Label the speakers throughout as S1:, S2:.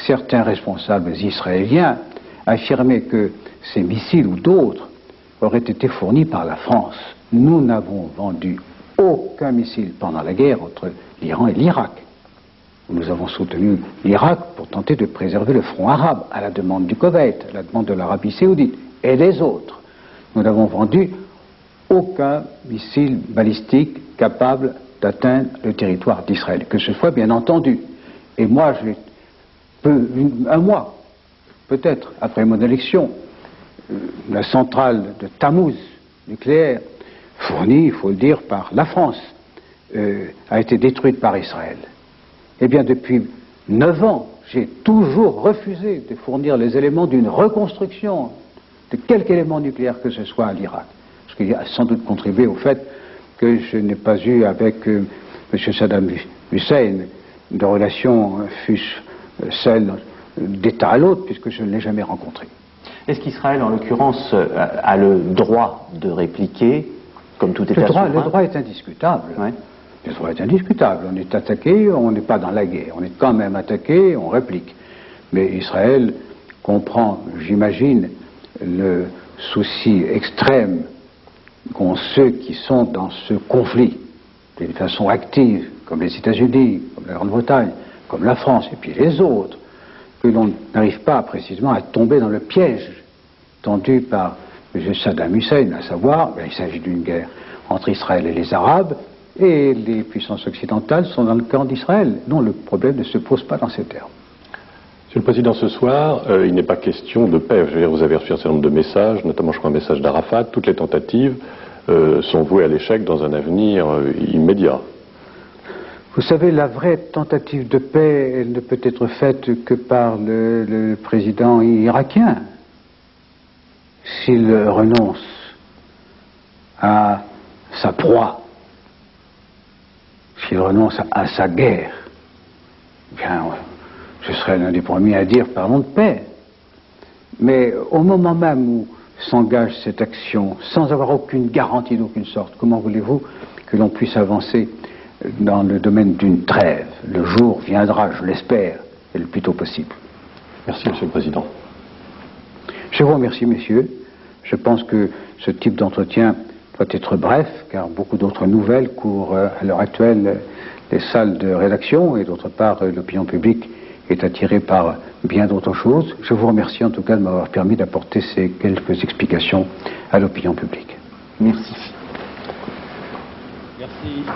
S1: certains responsables israéliens affirmaient que ces missiles ou d'autres auraient été fournis par la France. Nous n'avons vendu aucun missile pendant la guerre entre l'Iran et l'Irak. Nous avons soutenu l'Irak pour tenter de préserver le front arabe, à la demande du Koweït, à la demande de l'Arabie saoudite et des autres. Nous n'avons vendu aucun missile balistique capable d'atteindre le territoire d'Israël, que ce soit bien entendu. Et moi, un mois, peut-être, après mon élection, la centrale de Tammuz, nucléaire, fournie, il faut le dire, par la France, a été détruite par Israël. Eh bien, depuis 9 ans, j'ai toujours refusé de fournir les éléments d'une reconstruction de quelque élément nucléaire que ce soit à l'Irak. Ce qui a sans doute contribué au fait que je n'ai pas eu avec M. Saddam Hussein de relations fût-ce celles d'État à l'autre, puisque je ne l'ai jamais rencontré.
S2: Est-ce qu'Israël, en l'occurrence, a le droit de répliquer, comme tout État souverain ?
S1: Le droit est indiscutable. Ouais. Le droit est indiscutable. On est attaqué, on n'est pas dans la guerre. On est quand même attaqué, on réplique. Mais Israël comprend, j'imagine, le souci extrême qu'ont ceux qui sont dans ce conflit, d'une façon active, comme les États-Unis, comme la Grande-Bretagne, comme la France, et puis les autres, que l'on n'arrive pas précisément à tomber dans le piège tendu par M. Saddam Hussein, à savoir, il s'agit d'une guerre entre Israël et les Arabes, et les puissances occidentales sont dans le camp d'Israël. Non, le problème ne se pose pas dans ces termes.
S3: Monsieur le Président, ce soir, il n'est pas question de paix. Je veux dire, vous avez reçu un certain nombre de messages, notamment, je crois, un message d'Arafat. Toutes les tentatives sont vouées à l'échec dans un avenir immédiat.
S1: Vous savez, la vraie tentative de paix, elle ne peut être faite que par le président irakien. S'il renonce à sa proie, s'il renonce à sa guerre, bien, je serais l'un des premiers à dire parlons de paix. Mais au moment même où s'engage cette action, sans avoir aucune garantie d'aucune sorte, comment voulez-vous que l'on puisse avancer dans le domaine d'une trêve? Le jour viendra, je l'espère, et le plus tôt possible.
S3: Merci, Monsieur le Président.
S1: Je vous remercie, messieurs. Je pense que ce type d'entretien doit être bref, car beaucoup d'autres nouvelles courent à l'heure actuelle les salles de rédaction, et d'autre part, l'opinion publique est attirée par bien d'autres choses. Je vous remercie en tout cas de m'avoir permis d'apporter ces quelques explications à l'opinion publique.
S2: Merci.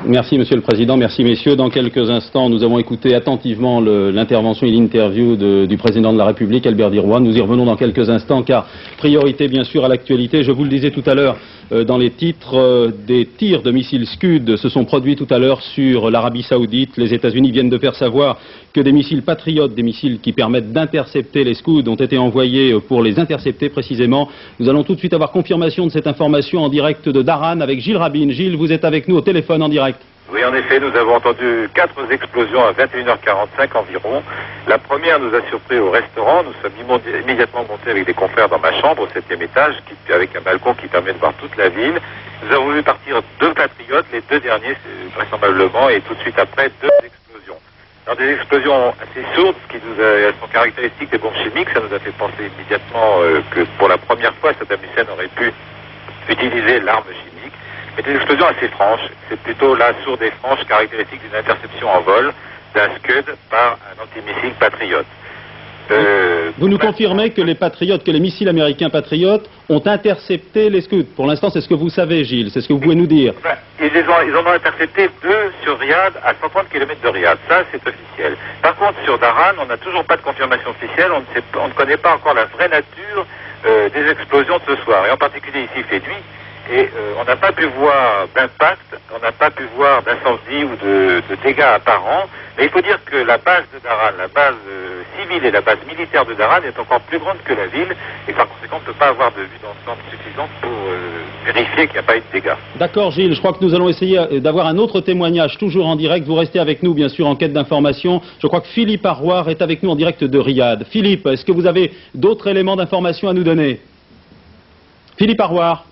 S4: Merci, Monsieur le Président. Merci, messieurs. Dans quelques instants, nous avons écouté attentivement l'intervention et l'interview du Président de la République, Albert Diroy. Nous y revenons dans quelques instants, car priorité, bien sûr, à l'actualité. Je vous le disais tout à l'heure, dans les titres, des tirs de missiles Scud se sont produits tout à l'heure sur l'Arabie Saoudite. Les États-Unis viennent de faire savoir que des missiles patriotes, des missiles qui permettent d'intercepter les Scud, ont été envoyés pour les intercepter précisément. Nous allons tout de suite avoir confirmation de cette information en direct de Daran avec Gilles Rabin. Gilles, vous êtes avec nous au téléphone en direct.
S5: Oui, en effet, nous avons entendu 4 explosions à 21h45 environ. La première nous a surpris au restaurant. Nous sommes immédiatement montés avec des confrères dans ma chambre au 7e étage, avec un balcon qui permet de voir toute la ville. Nous avons vu partir 2 patriotes, les 2 derniers vraisemblablement, et tout de suite après 2 explosions. Alors des explosions assez sourdes, qui elles sont caractéristiques des bombes chimiques. Ça nous a fait penser immédiatement que pour la première fois, Saddam Hussein aurait pu utiliser l'arme chimique. Mais des explosions assez franches. C'est plutôt la sourde et franche caractéristique d'une interception en vol d'un Scud par un antimissile patriote.
S4: Vous nous confirmez que les patriotes, que les missiles américains patriotes ont intercepté les Scud. Pour l'instant, c'est ce que vous savez, Gilles. C'est ce que vous pouvez nous dire.
S5: Ils en ont intercepté 2 sur Riyad, à 130 km de Riyad. Ça, c'est officiel. Par contre, sur Daran, on n'a toujours pas de confirmation officielle. On ne connaît pas encore la vraie nature des explosions de ce soir. Et en particulier, ici, il fait nuit. Et on n'a pas pu voir d'impact, on n'a pas pu voir d'incendie ou de dégâts apparents. Mais il faut dire que la base de Daran, la base civile et la base militaire de Daran est encore plus grande que la ville. Et par conséquent, on ne peut pas avoir de vue d'ensemble suffisante pour vérifier qu'il n'y a pas eu de dégâts.
S4: D'accord, Gilles. Je crois que nous allons essayer d'avoir un autre témoignage, toujours en direct. Vous restez avec nous, bien sûr, en quête d'information. Je crois que Philippe Arroir est avec nous en direct de Riyad. Philippe, est-ce que vous avez d'autres éléments d'information à nous donner? Philippe Arroir.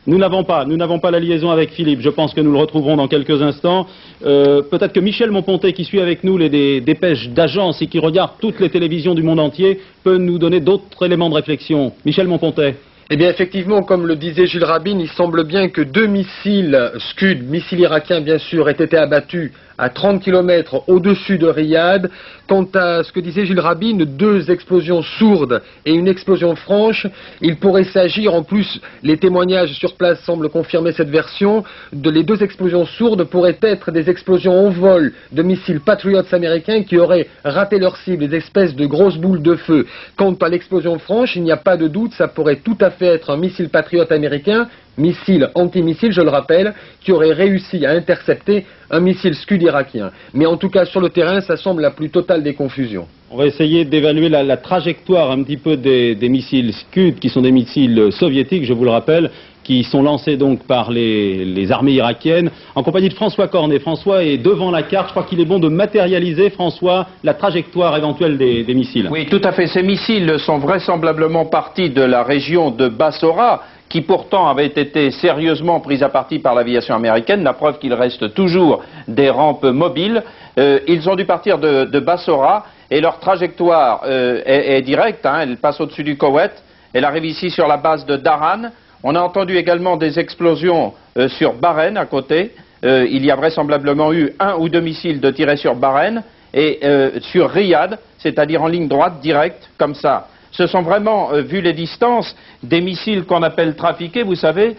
S4: Nous n'avons pas la liaison avec Philippe. Je pense que nous le retrouverons dans quelques instants. Peut-être que Michel Monpontet, qui suit avec nous les dépêches d'agence et qui regarde toutes les télévisions du monde entier, peut nous donner d'autres éléments de réflexion. Michel Monpontet.
S6: Eh bien, effectivement, comme le disait Jules Rabin, il semble bien que 2 missiles Scud, missiles irakiens bien sûr, aient été abattus à 30 km au-dessus de Riyad. Quant à ce que disait Jules Rabin, 2 explosions sourdes et une explosion franche, il pourrait s'agir, en plus, les témoignages sur place semblent confirmer cette version, les 2 explosions sourdes pourraient être des explosions en vol de missiles Patriots américains qui auraient raté leur cible, des espèces de grosses boules de feu. Quant à l'explosion franche, il n'y a pas de doute, ça pourrait tout à fait être un missile Patriot américain, missile antimissile, je le rappelle, qui aurait réussi à intercepter un missile Scud irakien. Mais en tout cas, sur le terrain, ça semble la plus totale des confusions.
S4: On va essayer d'évaluer la trajectoire un petit peu des missiles Scud, qui sont des missiles soviétiques, je vous le rappelle, qui sont lancés donc par les armées irakiennes, en compagnie de François Cornet. François est devant la carte. Je crois qu'il est bon de matérialiser, François, la trajectoire éventuelle des missiles.
S7: Oui, tout à fait. Ces missiles sont vraisemblablement partis de la région de Bassora, qui pourtant avait été sérieusement prise à partie par l'aviation américaine, la preuve qu'il reste toujours des rampes mobiles. Ils ont dû partir de Bassora et leur trajectoire est directe, elle passe au-dessus du Koweït, elle arrive ici sur la base de Daran. On a entendu également des explosions sur Bahreïn à côté. Il y a vraisemblablement eu 1 ou 2 missiles de tirés sur Bahreïn et sur Riyad, c'est-à-dire en ligne droite, directe, comme ça. Ce sont vraiment, vu les distances, des missiles qu'on appelle trafiqués, vous savez,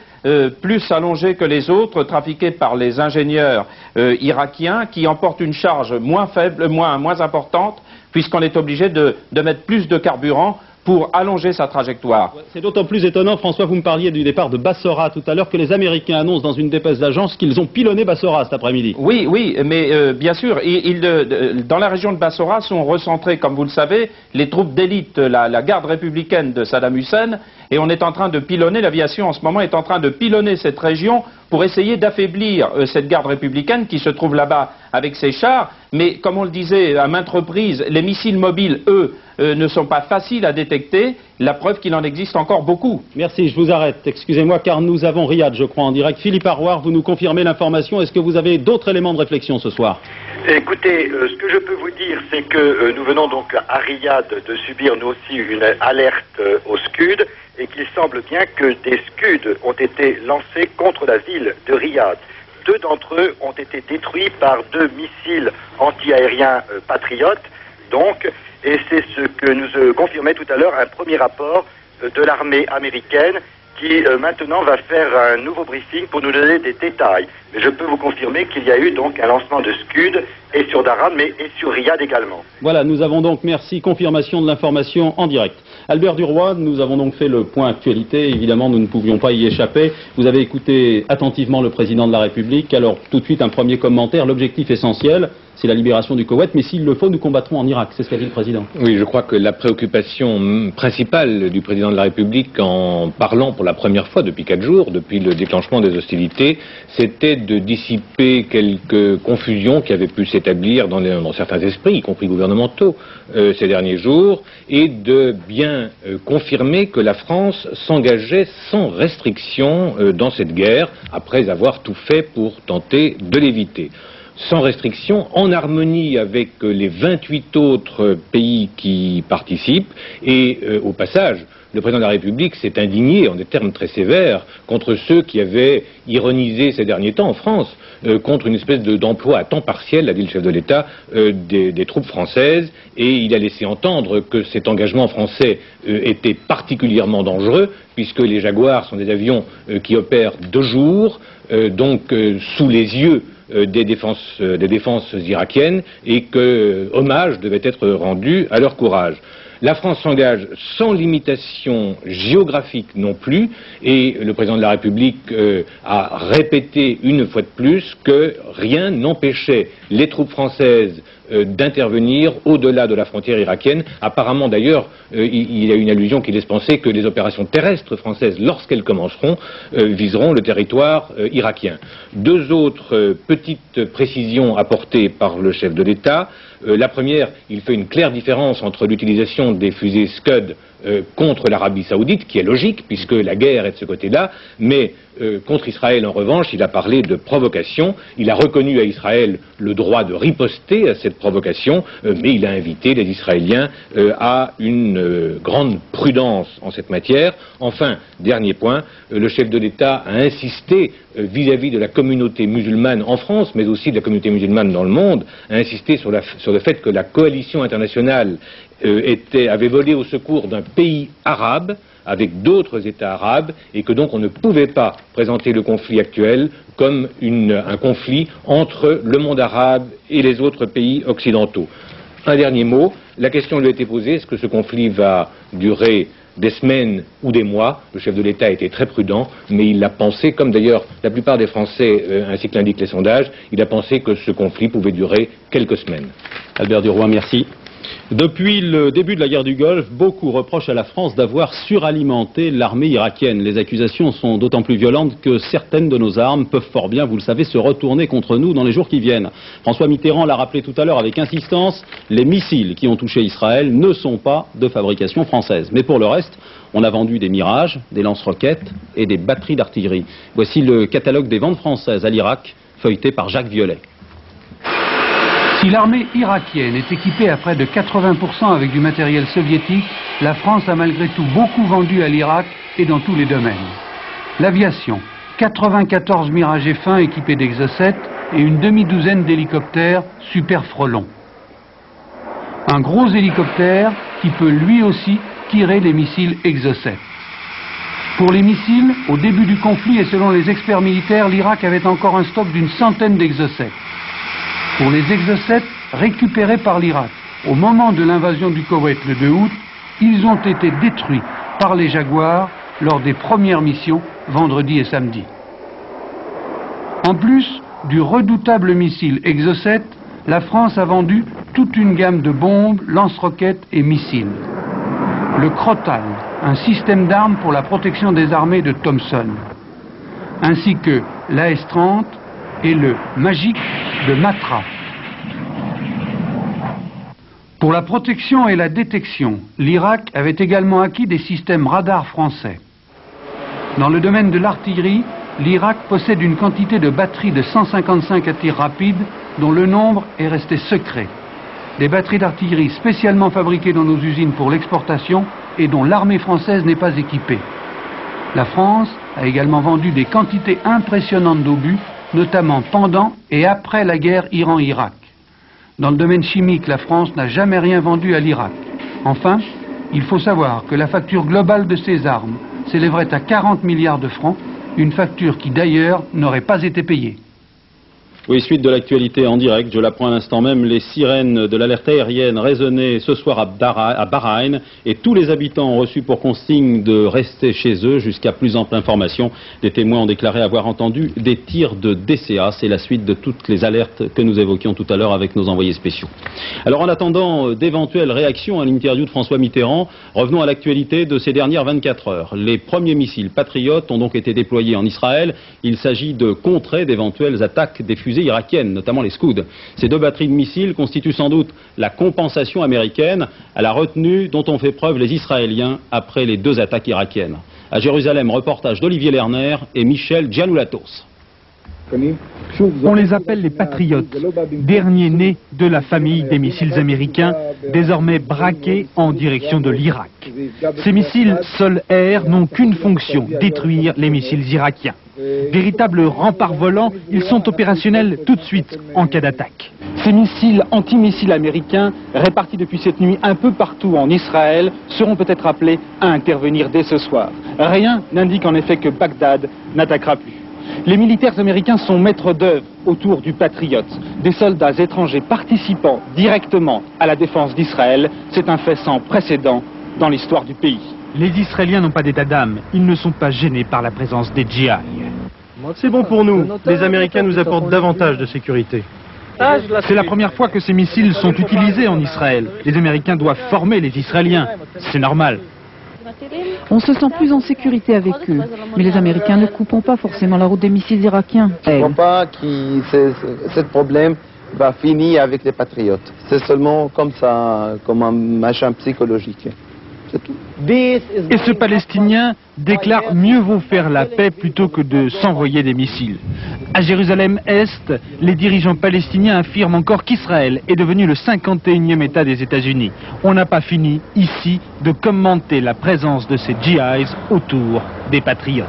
S7: plus allongés que les autres, trafiqués par les ingénieurs irakiens, qui emportent une charge moins faible, moins importante, puisqu'on est obligé de mettre plus de carburant pour allonger sa trajectoire.
S4: C'est d'autant plus étonnant, François, vous me parliez du départ de Bassora tout à l'heure, que les Américains annoncent dans une dépêche d'agence qu'ils ont pilonné Bassora cet après-midi.
S7: Oui, mais bien sûr, dans la région de Bassora sont recentrées, comme vous le savez, les troupes d'élite, la garde républicaine de Saddam Hussein, et on est en train de pilonner, l'aviation en ce moment est en train de pilonner cette région pour essayer d'affaiblir cette garde républicaine qui se trouve là-bas avec ses chars. Mais comme on le disait à maintes reprises, les missiles mobiles, eux, ne sont pas faciles à détecter. La preuve qu'il en existe encore beaucoup.
S4: Merci, je vous arrête. Excusez-moi, car nous avons Riyad, je crois, en direct. Philippe Arroir, vous nous confirmez l'information. Est-ce que vous avez d'autres éléments de réflexion ce soir?
S8: Écoutez, ce que je peux vous dire, c'est que nous venons donc à Riyad de subir nous aussi une alerte au Scud, et qu'il semble bien que des Scuds ont été lancés contre la ville de Riyad. 2 d'entre eux ont été détruits par 2 missiles anti-aériens patriotes, donc, et c'est ce que nous confirmait tout à l'heure un premier rapport de l'armée américaine qui maintenant va faire un nouveau briefing pour nous donner des détails. Mais je peux vous confirmer qu'il y a eu donc un lancement de Scud et sur Daran, mais et sur Riyad également.
S4: Voilà, nous avons donc, merci, confirmation de l'information en direct. Albert Duroy, nous avons donc fait le point actualité. Évidemment, nous ne pouvions pas y échapper. Vous avez écouté attentivement le président de la République. Alors, tout de suite, un premier commentaire. L'objectif essentiel, c'est la libération du Koweït, mais s'il le faut, nous combattrons en Irak. C'est ce qu'a dit le président.
S9: Oui, je crois que la préoccupation principale du président de la République, en parlant pour la première fois depuis 4 jours, depuis le déclenchement des hostilités, c'était de dissiper quelques confusions qui avaient pu s'établir dans certains esprits, y compris gouvernementaux, ces derniers jours, et de bien confirmer que la France s'engageait sans restriction dans cette guerre, après avoir tout fait pour tenter de l'éviter. Sans restriction, en harmonie avec les 28 autres pays qui participent, et au passage, le président de la République s'est indigné en des termes très sévères contre ceux qui avaient ironisé ces derniers temps en France contre une espèce d'emploi à temps partiel, a dit le chef de l'État, des troupes françaises, et il a laissé entendre que cet engagement français était particulièrement dangereux, puisque les Jaguars sont des avions qui opèrent de jour, donc sous les yeux des défenses irakiennes, et que hommage devait être rendu à leur courage. La France s'engage sans limitation géographique non plus, et le président de la République a répété une fois de plus que rien n'empêchait les troupes françaises d'intervenir au-delà de la frontière irakienne. Apparemment d'ailleurs, il y a une allusion qui laisse penser que les opérations terrestres françaises, lorsqu'elles commenceront, viseront le territoire irakien. 2 autres petites précisions apportées par le chef de l'État. La première, il fait une claire différence entre l'utilisation des fusées Scud contre l'Arabie Saoudite, qui est logique, puisque la guerre est de ce côté-là, mais contre Israël, en revanche, il a parlé de provocation. Il a reconnu à Israël le droit de riposter à cette provocation, mais il a invité les Israéliens à une grande prudence en cette matière. Enfin, dernier point, le chef de l'État a insisté vis-à-vis de la communauté musulmane en France, mais aussi de la communauté musulmane dans le monde, a insisté sur le fait que la coalition internationale avait volé au secours d'un pays arabe avec d'autres États arabes et que donc on ne pouvait pas présenter le conflit actuel comme un conflit entre le monde arabe et les autres pays occidentaux. Un dernier mot, la question lui a été posée, est-ce que ce conflit va durer des semaines ou des mois? Le chef de l'État a été très prudent, mais il a pensé, comme d'ailleurs la plupart des Français, ainsi que l'indiquent les sondages, il a pensé que ce conflit pouvait durer quelques semaines.
S4: Albert Duroy, merci. Depuis le début de la guerre du Golfe, beaucoup reprochent à la France d'avoir suralimenté l'armée irakienne. Les accusations sont d'autant plus violentes que certaines de nos armes peuvent fort bien, vous le savez, se retourner contre nous dans les jours qui viennent. François Mitterrand l'a rappelé tout à l'heure avec insistance, les missiles qui ont touché Israël ne sont pas de fabrication française. Mais pour le reste, on a vendu des Mirages, des lance-roquettes et des batteries d'artillerie. Voici le catalogue des ventes françaises à l'Irak, feuilleté par Jacques Violet.
S10: Si l'armée irakienne est équipée à près de 80% avec du matériel soviétique, la France a malgré tout beaucoup vendu à l'Irak et dans tous les domaines. L'aviation, 94 Mirage F1 équipés d'Exocet et une demi-douzaine d'hélicoptères Super Frelon. Un gros hélicoptère qui peut lui aussi tirer les missiles Exocet. Pour les missiles, au début du conflit et selon les experts militaires, l'Irak avait encore un stock d'une centaine d'Exocet. Pour les Exocet récupérés par l'Irak, au moment de l'invasion du Koweït le 2 août, ils ont été détruits par les Jaguars lors des premières missions vendredi et samedi. En plus du redoutable missile Exocet, la France a vendu toute une gamme de bombes, lance-roquettes et missiles. Le Crotal, un système d'armes pour la protection des armées de Thompson, ainsi que l'AS-30 et le Magic de Matra. Pour la protection et la détection, l'Irak avait également acquis des systèmes radars français. Dans le domaine de l'artillerie, l'Irak possède une quantité de batteries de 155 à tir rapide dont le nombre est resté secret. Des batteries d'artillerie spécialement fabriquées dans nos usines pour l'exportation et dont l'armée française n'est pas équipée. La France a également vendu des quantités impressionnantes d'obus, notamment pendant et après la guerre Iran-Irak. Dans le domaine chimique, la France n'a jamais rien vendu à l'Irak. Enfin, il faut savoir que la facture globale de ces armes s'élèverait à 40 milliards de francs, une facture qui d'ailleurs n'aurait pas été payée.
S4: Oui, suite de l'actualité en direct, je l'apprends à l'instant même, les sirènes de l'alerte aérienne résonnaient ce soir à Bahreïn et tous les habitants ont reçu pour consigne de rester chez eux jusqu'à plus ample information. Des témoins ont déclaré avoir entendu des tirs de DCA. C'est la suite de toutes les alertes que nous évoquions tout à l'heure avec nos envoyés spéciaux. Alors en attendant d'éventuelles réactions à l'interview de François Mitterrand, revenons à l'actualité de ces dernières 24 heures. Les premiers missiles patriotes ont donc été déployés en Israël. Il s'agit de contrer d'éventuelles attaques des fusées irakiennes, notamment les Scud. Ces deux batteries de missiles constituent sans doute la compensation américaine à la retenue dont ont fait preuve les Israéliens après les deux attaques irakiennes. À Jérusalem, reportage d'Olivier Lerner et Michel Gianoulatos.
S11: On les appelle les patriotes, derniers nés de la famille des missiles américains, désormais braqués en direction de l'Irak. Ces missiles sol-air n'ont qu'une fonction, détruire les missiles irakiens. Véritables remparts volants, ils sont opérationnels tout de suite en cas d'attaque. Ces missiles antimissiles américains, répartis depuis cette nuit un peu partout en Israël, seront peut-être appelés à intervenir dès ce soir. Rien n'indique en effet que Bagdad n'attaquera plus. Les militaires américains sont maîtres d'œuvre autour du Patriot. Des soldats étrangers participant directement à la défense d'Israël, c'est un fait sans précédent dans l'histoire du pays. Les Israéliens n'ont pas d'état d'âme, ils ne sont pas gênés par la présence des GI.
S12: C'est bon pour nous, les Américains nous apportent davantage de sécurité.
S11: C'est la première fois que ces missiles sont utilisés en Israël. Les Américains doivent former les Israéliens, c'est normal.
S13: On se sent plus en sécurité avec eux. Mais les Américains ne couperont pas forcément la route des missiles irakiens.
S14: Je ne crois pas que ce problème va finir avec les patriotes. C'est seulement comme ça, comme un machin psychologique. C'est tout.
S11: Et ce Palestinien déclare mieux vaut faire la paix plutôt que de s'envoyer des missiles. À Jérusalem-Est, les dirigeants palestiniens affirment encore qu'Israël est devenu le 51e État des États-Unis. On n'a pas fini, ici, de commenter la présence de ces GIs autour des patriotes.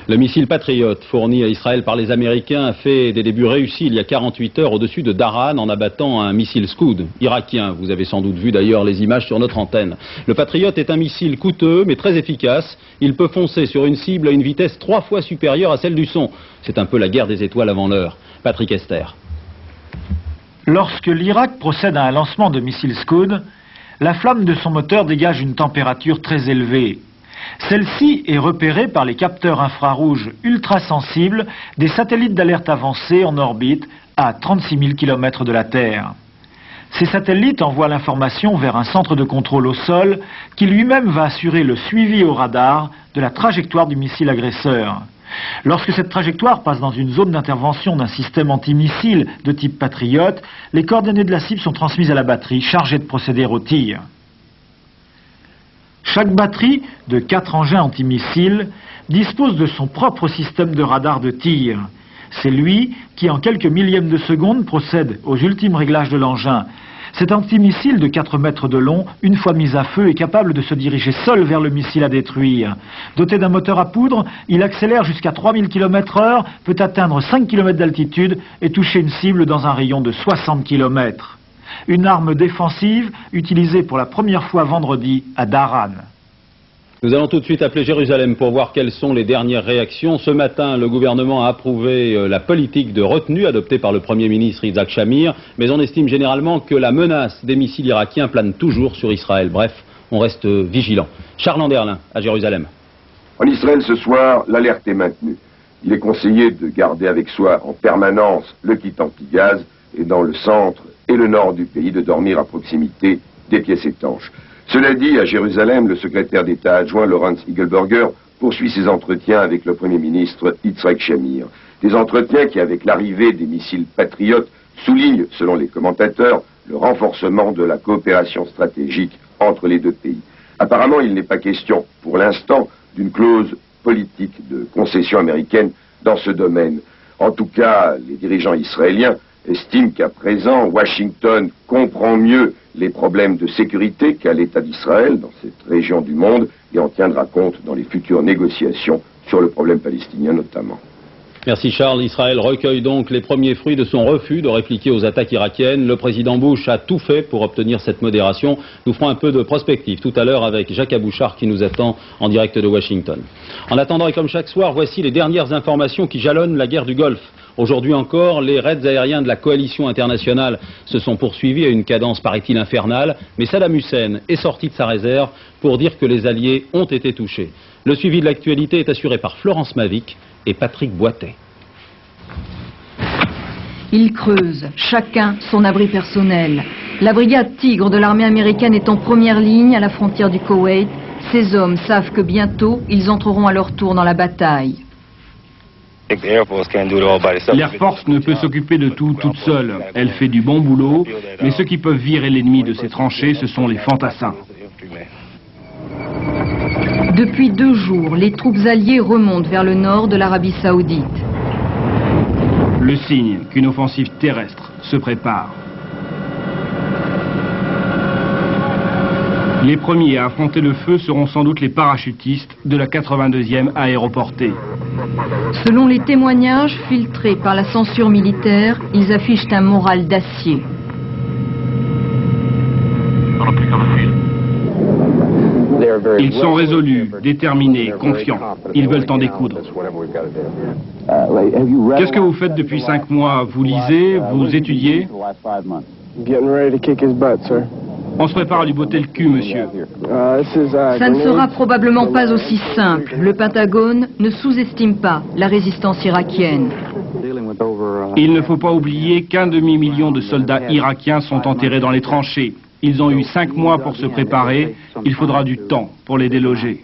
S4: Le missile Patriot fourni à Israël par les Américains a fait des débuts réussis il y a 48 heures au-dessus de Daran en abattant un missile Scud irakien. Vous avez sans doute vu d'ailleurs les images sur notre antenne. Le Patriot est un missile coûteux mais très efficace. Il peut foncer sur une cible à une vitesse 3 fois supérieure à celle du son. C'est un peu la guerre des étoiles avant l'heure. Patrick Esther.
S15: Lorsque l'Irak procède à un lancement de missiles Scud, la flamme de son moteur dégage une température très élevée. Celle-ci est repérée par les capteurs infrarouges ultra-sensibles des satellites d'alerte avancés en orbite à 36 000 km de la Terre. Ces satellites envoient l'information vers un centre de contrôle au sol qui lui-même va assurer le suivi au radar de la trajectoire du missile agresseur. Lorsque cette trajectoire passe dans une zone d'intervention d'un système antimissile de type Patriot, les coordonnées de la cible sont transmises à la batterie chargée de procéder au tir. Chaque batterie de 4 engins antimissiles dispose de son propre système de radar de tir. C'est lui qui, en quelques millièmes de seconde, procède aux ultimes réglages de l'engin. Cet antimissile de 4 mètres de long, une fois mis à feu, est capable de se diriger seul vers le missile à détruire. Doté d'un moteur à poudre, il accélère jusqu'à 3000 km/h, peut atteindre 5 km d'altitude et toucher une cible dans un rayon de 60 km. Une arme défensive utilisée pour la première fois vendredi à Daran.
S4: Nous allons tout de suite appeler Jérusalem pour voir quelles sont les dernières réactions. Ce matin, le gouvernement a approuvé la politique de retenue adoptée par le Premier ministre Isaac Shamir, mais on estime généralement que la menace des missiles irakiens plane toujours sur Israël. Bref, on reste vigilant. Charles Anderlin, à Jérusalem.
S16: En Israël ce soir, l'alerte est maintenue. Il est conseillé de garder avec soi en permanence le kit anti-gaz et dans le centre et le nord du pays de dormir à proximité des pièces étanches. Cela dit, à Jérusalem, le secrétaire d'État adjoint Lawrence Eagleburger poursuit ses entretiens avec le Premier ministre Yitzhak Shamir. Des entretiens qui, avec l'arrivée des missiles patriotes, soulignent, selon les commentateurs, le renforcement de la coopération stratégique entre les deux pays. Apparemment, il n'est pas question, pour l'instant, d'une clause politique de concession américaine dans ce domaine. En tout cas, les dirigeants israéliens estime qu'à présent, Washington comprend mieux les problèmes de sécurité qu'a l'État d'Israël dans cette région du monde et en tiendra compte dans les futures négociations sur le problème palestinien notamment.
S4: Merci Charles. Israël recueille donc les premiers fruits de son refus de répliquer aux attaques irakiennes. Le président Bush a tout fait pour obtenir cette modération. Nous ferons un peu de prospective tout à l'heure avec Jacques Abouchard qui nous attend en direct de Washington. En attendant et comme chaque soir, voici les dernières informations qui jalonnent la guerre du Golfe. Aujourd'hui encore, les raids aériens de la coalition internationale se sont poursuivis à une cadence, paraît-il, infernale, mais Saddam Hussein est sorti de sa réserve pour dire que les Alliés ont été touchés. Le suivi de l'actualité est assuré par Florence Mavic et Patrick Boitet.
S13: Ils creusent, chacun son abri personnel. La brigade Tigre de l'armée américaine est en première ligne à la frontière du Koweït. Ces hommes savent que bientôt, ils entreront à leur tour dans la bataille.
S17: L'Air Force ne peut s'occuper de tout toute seule. Elle fait du bon boulot, mais ceux qui peuvent virer l'ennemi de ses tranchées, ce sont les fantassins.
S13: Depuis 2 jours, les troupes alliées remontent vers le nord de l'Arabie Saoudite.
S17: Le signe qu'une offensive terrestre se prépare. Les premiers à affronter le feu seront sans doute les parachutistes de la 82e aéroportée.
S13: Selon les témoignages filtrés par la censure militaire, ils affichent un moral d'acier.
S17: Ils sont résolus, déterminés, confiants. Ils veulent en découdre. Qu'est-ce que vous faites depuis 5 mois? Vous lisez, vous étudiez? On se prépare à lui botter le cul, monsieur.
S13: Ça ne sera probablement pas aussi simple. Le Pentagone ne sous-estime pas la résistance irakienne.
S17: Il ne faut pas oublier qu'1 demi-million de soldats irakiens sont enterrés dans les tranchées. Ils ont eu 5 mois pour se préparer. Il faudra du temps pour les déloger.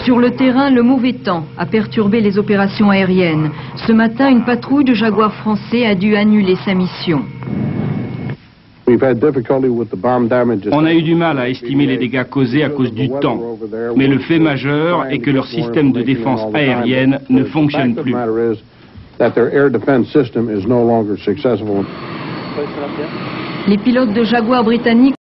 S13: Sur le terrain, le mauvais temps a perturbé les opérations aériennes. Ce matin, une patrouille de Jaguars français a dû annuler sa mission.
S17: On a eu du mal à estimer les dégâts causés à cause du temps. Mais le fait majeur est que leur système de défense aérienne ne fonctionne plus.
S13: Les pilotes de Jaguar britanniques